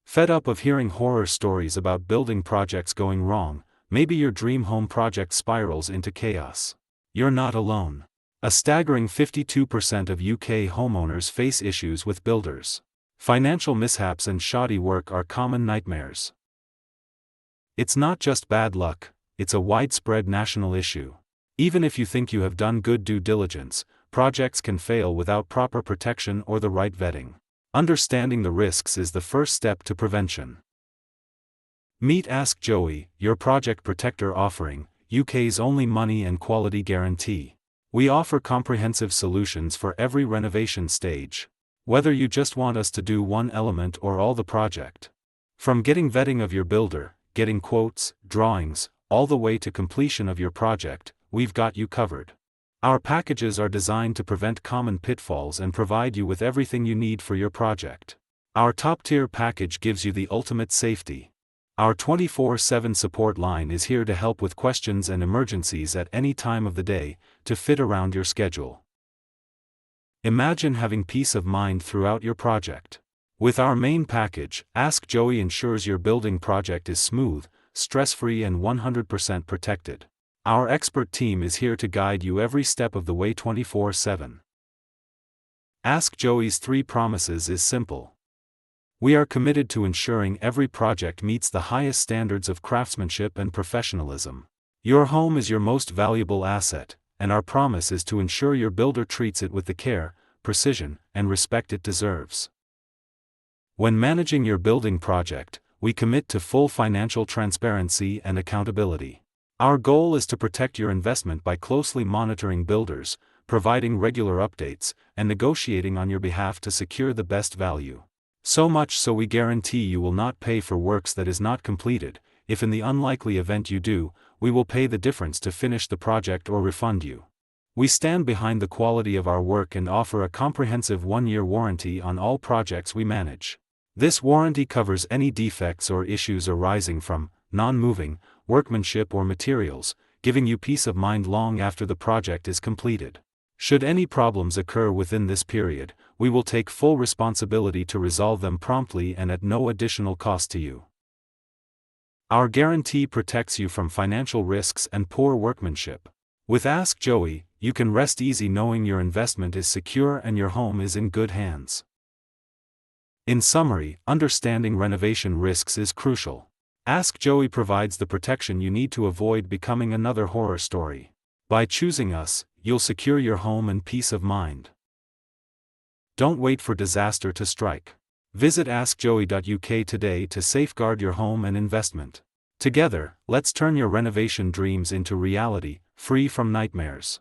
Fed up of hearing horror stories about building projects going wrong? Maybe your dream home project spirals into chaos. You're not alone. A staggering 52% of UK homeowners face issues with builders. Financial mishaps and shoddy work are common nightmares. It's not just bad luck, it's a widespread national issue. Even if you think you have done good due diligence, projects can fail without proper protection or the right vetting. Understanding the risks is the first step to prevention. Meet Ask Joey, your project protector offering, UK's only money and quality guarantee. We offer comprehensive solutions for every renovation stage. Whether you just want us to do one element or all the project. From getting vetting of your builder, getting quotes, drawings, all the way to completion of your project, we've got you covered. Our packages are designed to prevent common pitfalls and provide you with everything you need for your project. Our top-tier package gives you the ultimate safety. Our 24/7 support line is here to help with questions and emergencies at any time of the day, to fit around your schedule. Imagine having peace of mind throughout your project. With our main package, Ask Joey ensures your building project is smooth, stress-free and 100% protected. Our expert team is here to guide you every step of the way 24/7. Ask Joey's 3 promises is simple. We are committed to ensuring every project meets the highest standards of craftsmanship and professionalism. Your home is your most valuable asset, and our promise is to ensure your builder treats it with the care, precision, and respect it deserves. When managing your building project, we commit to full financial transparency and accountability. Our goal is to protect your investment by closely monitoring builders, providing regular updates, and negotiating on your behalf to secure the best value. So much so we guarantee you will not pay for works that is not completed. If in the unlikely event you do, we will pay the difference to finish the project or refund you. We stand behind the quality of our work and offer a comprehensive 1-year warranty on all projects we manage. This warranty covers any defects or issues arising from non-moving, workmanship or materials, giving you peace of mind long after the project is completed. Should any problems occur within this period, we will take full responsibility to resolve them promptly and at no additional cost to you. Our guarantee protects you from financial risks and poor workmanship. With Ask Joey, you can rest easy knowing your investment is secure and your home is in good hands. In summary, understanding renovation risks is crucial. Ask Joey provides the protection you need to avoid becoming another horror story. By choosing us, you'll secure your home and peace of mind. Don't wait for disaster to strike. Visit askjoey.uk today to safeguard your home and investment. Together, let's turn your renovation dreams into reality, free from nightmares.